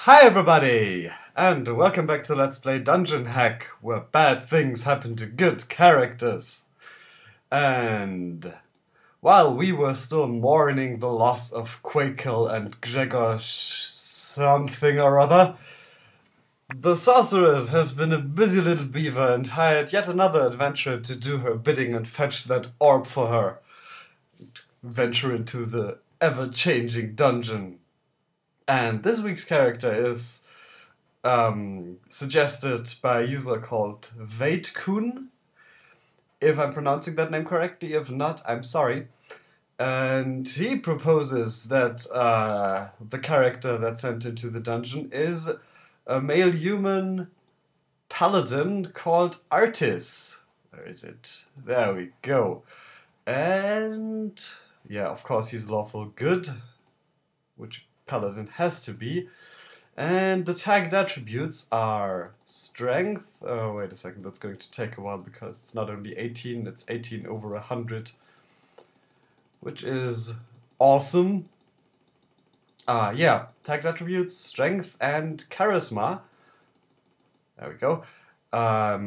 Hi everybody, and welcome back to Let's Play Dungeon Hack, where bad things happen to good characters. And while we were still mourning the loss of Quakel and Gregor something or other, the sorceress has been a busy little beaver and hired yet another adventurer to do her bidding and fetch that orb for her. Venture into the ever-changing dungeon. And this week's character is suggested by a user called vaidkun, if I'm pronouncing that name correctly. If not, I'm sorry. And he proposes that the character that's sent into the dungeon is a male human paladin called Artis. Where is it? There we go. And yeah, of course he's lawful good, which paladin has to be. And the tagged attributes are strength. Oh, wait a second, that's going to take a while because it's not only 18, it's 18 over 100, which is awesome. Yeah, tagged attributes, strength, and charisma. There we go. Yeah,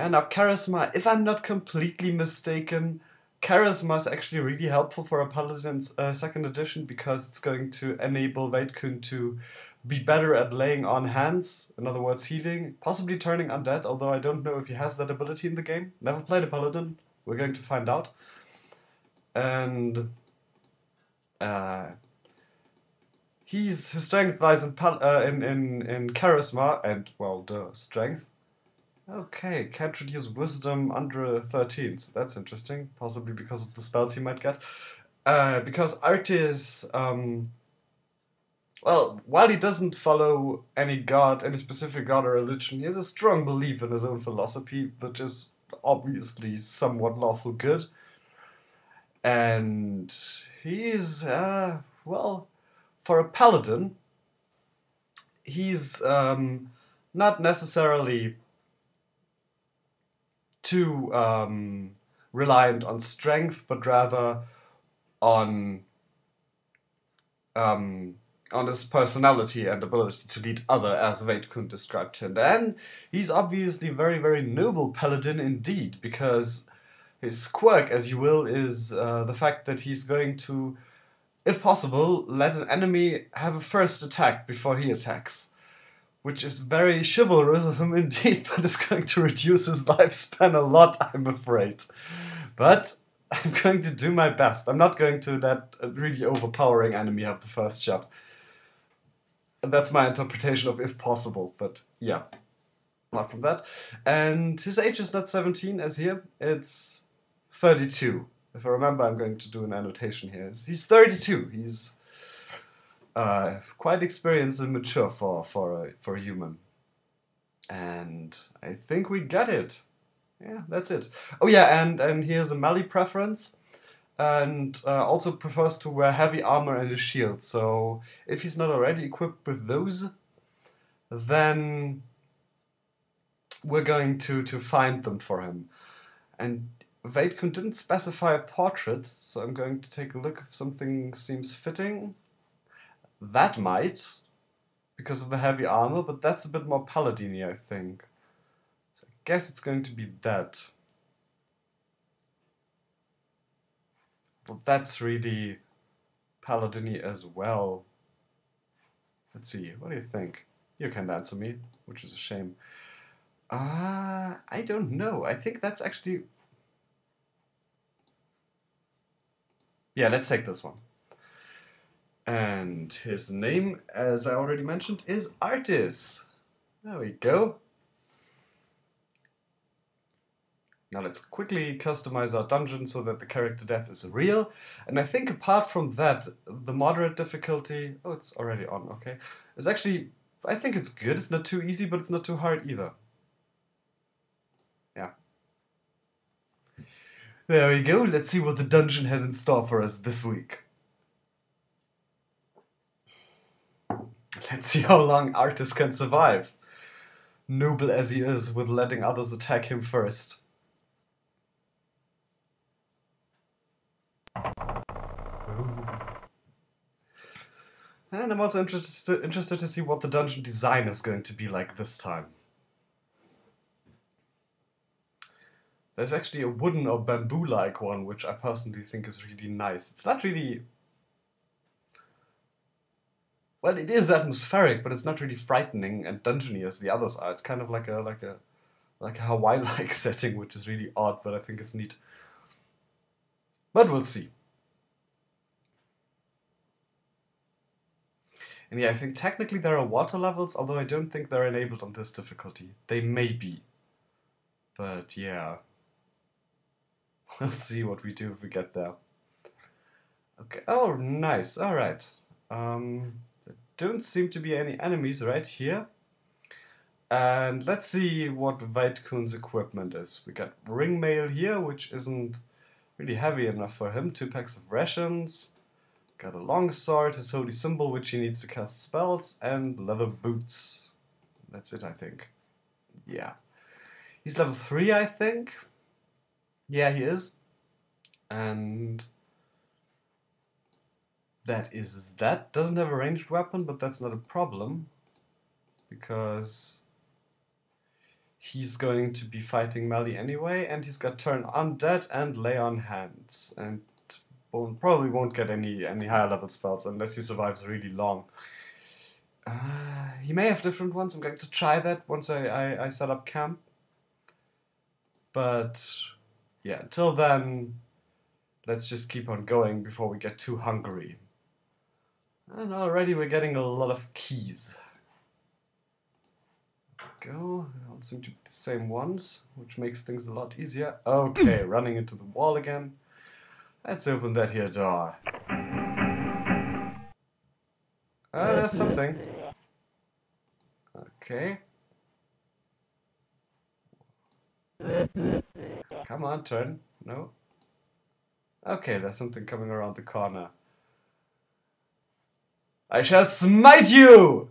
now charisma, if I'm not completely mistaken, charisma is actually really helpful for a Paladin's second edition because it's going to enable vaidkun to be better at laying on hands, in other words healing, possibly turning undead, although I don't know if he has that ability in the game. Never played a Paladin, we're going to find out. And his strength lies in charisma and, well, the strength. Okay, can't reduce wisdom under 13, so that's interesting, possibly because of the spells he might get. Because Artis, well, while he doesn't follow any god, any specific god or religion, he has a strong belief in his own philosophy, which is obviously somewhat lawful good. And he's, well, for a paladin, he's not necessarily too reliant on strength, but rather on his personality and ability to lead other, as vaidkun described him. And he's obviously very, very noble paladin indeed, because his quirk, as you will, is the fact that he's going to, if possible, let an enemy have a first attack before he attacks. Which is very chivalrous of him indeed, but is going to reduce his lifespan a lot, I'm afraid. But I'm going to do my best. I'm not going to let a really overpowering enemy have the first shot. And that's my interpretation of if possible, but yeah. Apart from that. And his age is not 17 as here, it's 32. If I remember, I'm going to do an annotation here. He's 32. He's quite experienced and mature for a human. And I think we get it. Yeah, that's it. Oh yeah, and he has a melee preference, and also prefers to wear heavy armor and a shield. So if he's not already equipped with those, then we're going to find them for him. And vaidkun didn't specify a portrait, so I'm going to take a look if something seems fitting. That might, because of the heavy armor, but that's a bit more paladin-y, I think. So I guess it's going to be that. But that's really paladin-y as well. Let's see, what do you think? You can't answer me, which is a shame. I don't know. I think that's actually... Yeah, let's take this one. And his name, as I already mentioned, is Artis. There we go. Now let's quickly customize our dungeon so that the character death is real. And I think apart from that, the moderate difficulty... Oh, it's already on, okay. It's actually... I think it's good. It's not too easy, but it's not too hard either. Yeah. There we go. Let's see what the dungeon has in store for us this week. Let's see how long Artis can survive. Noble as he is with letting others attack him first. And I'm also interested to see what the dungeon design is going to be like this time. There's actually a wooden or bamboo-like one, which I personally think is really nice. It's not really... Well, it is atmospheric, but it's not really frightening and dungeony as the others are. It's kind of like a Hawaii-like setting, which is really odd, but I think it's neat. But we'll see. And yeah, I think technically there are water levels, although I don't think they're enabled on this difficulty. They may be. But yeah. We'll see what we do if we get there. Okay, oh, nice, alright. There don't seem to be any enemies right here. And let's see what Vaidkun's equipment is. We got ring mail here, which isn't really heavy enough for him. 2 packs of rations. Got a long sword, his holy symbol, which he needs to cast spells, and leather boots. That's it, I think. Yeah. He's level 3, I think. Yeah, he is. And that is that. Doesn't have a ranged weapon, but that's not a problem. Because he's going to be fighting melee anyway, and he's got turn undead and lay on hands. And probably won't get any higher level spells unless he survives really long. He may have different ones. I'm going to try that once I set up camp. But yeah, until then, let's just keep on going before we get too hungry. And already we're getting a lot of keys. There we go. They all seem to be the same ones, which makes things a lot easier. Okay, running into the wall again. Let's open that here door. There's something. Okay. Come on, turn. No. Okay, there's something coming around the corner. I shall smite you!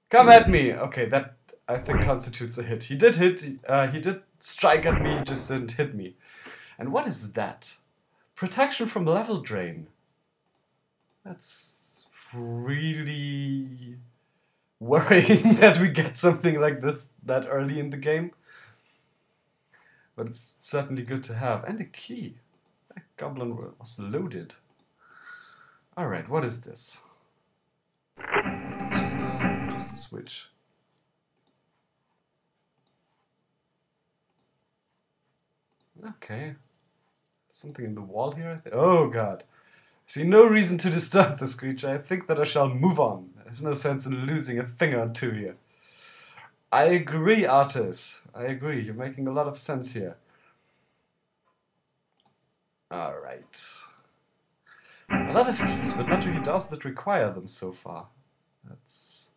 Come at me! Okay, that I think constitutes a hit. He did hit, he did strike at me, he just didn't hit me. And what is that? Protection from level drain. That's really worrying that we get something like this that early in the game. But it's certainly good to have. And a key. That goblin was loaded. Alright, what is this? It's just a switch. Okay. Something in the wall here, I think. Oh god. I see no reason to disturb this creature. I think that I shall move on. There's no sense in losing a finger or two here. I agree, Artis. I agree. You're making a lot of sense here. Alright. A lot of keys, but not really doors that require them so far. That's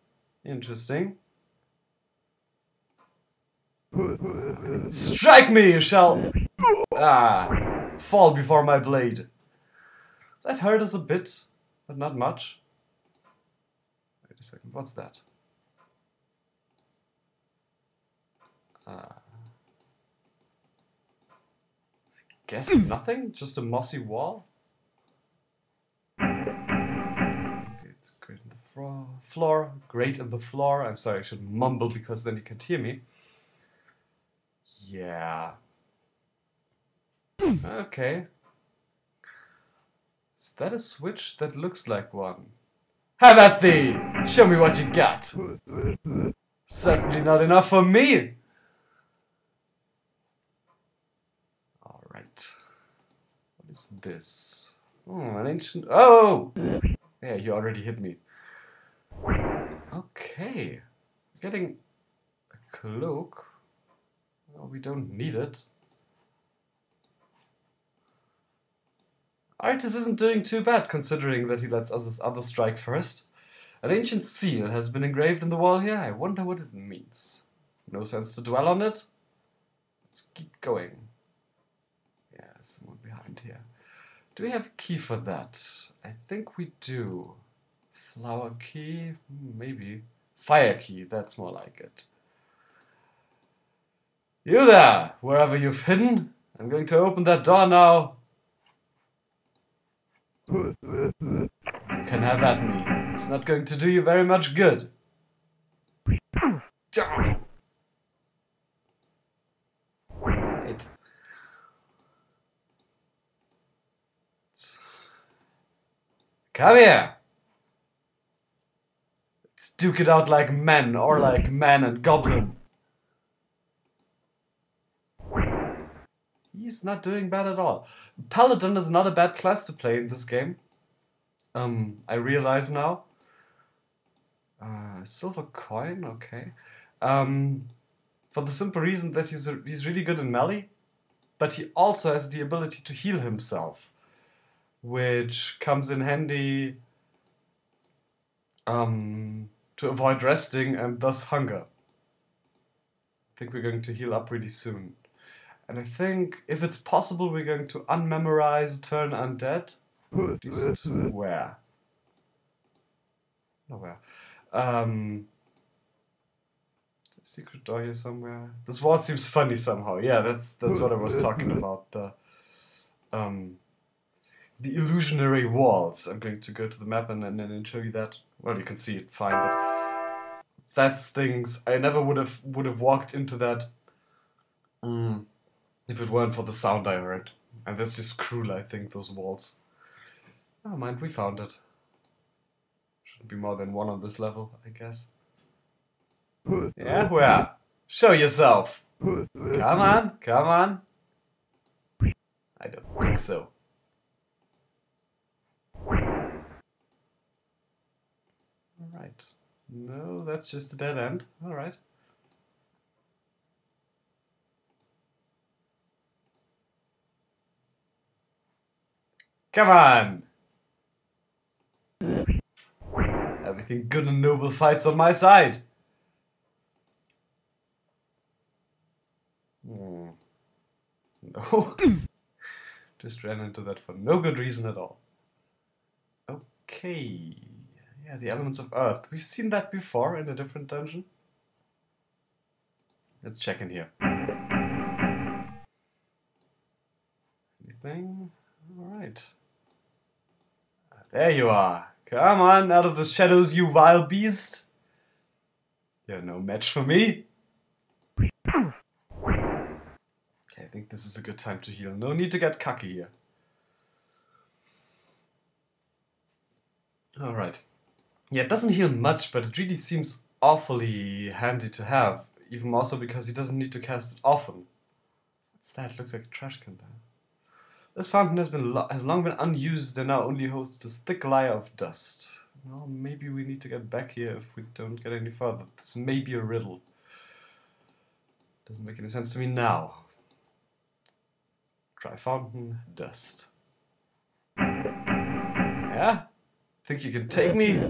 interesting. Strike me, you shall... fall before my blade. That hurt us a bit, but not much. Wait a second, what's that? Guess nothing? Just a mossy wall? Okay, it's great in the floor. Great in the floor. I'm sorry, I should mumble because then you can't hear me. Yeah. Okay. Is that a switch? That looks like one. Have at thee! Show me what you got! Certainly not enough for me! Alright. What is this? Oh, an ancient... Oh! Yeah, you already hit me. Okay. Getting a cloak. Well, we don't need it. Artis isn't doing too bad, considering that he lets others strike first. An ancient seal has been engraved in the wall here. I wonder what it means. No sense to dwell on it. Let's keep going. Yeah, there's someone behind here. Do we have a key for that? I think we do. Flower key? Maybe. Fire key, that's more like it. You there, wherever you've hidden. I'm going to open that door now. You can have at me. It's not going to do you very much good. Right. Come here! Let's duke it out like men, or like man and goblin. He's not doing bad at all. Paladin is not a bad class to play in this game. I realize now. Silver coin, okay. For the simple reason that he's really good in melee, but he also has the ability to heal himself, which comes in handy to avoid resting and thus hunger. I think we're going to heal up really soon. And I think, if it's possible, we're going to unmemorize Turn Undead. At least where? Nowhere. Secret door here somewhere. This wall seems funny somehow. Yeah, that's what I was talking about. The illusionary walls. I'm going to go to the map and then show you that. Well, you can see it fine, but that's things I never would have walked into that. If it weren't for the sound I heard. And that's just cruel, I think, those walls. Never mind, we found it. Shouldn't be more than one on this level, I guess. Yeah, where? Show yourself! Come on, come on! I don't think so. Alright. No, that's just a dead end. Alright. Come on! Everything good and noble fights on my side! No. Just ran into that for no good reason at all. Okay. Yeah, the elements of earth. We've seen that before in a different dungeon. Let's check in here. Anything? Alright. There you are. Come on, out of the shadows, you wild beast. You're no match for me. Okay, I think this is a good time to heal. No need to get cocky here. Alright. Yeah, it doesn't heal much, but it really seems awfully handy to have. Even more so because he doesn't need to cast it often. What's that? Looks like a trash can there. This fountain has long been unused and now only hosts this thick layer of dust. Well, maybe we need to get back here if we don't get any further. This may be a riddle. Doesn't make any sense to me now. Dry fountain, dust. Yeah? Think you can take me?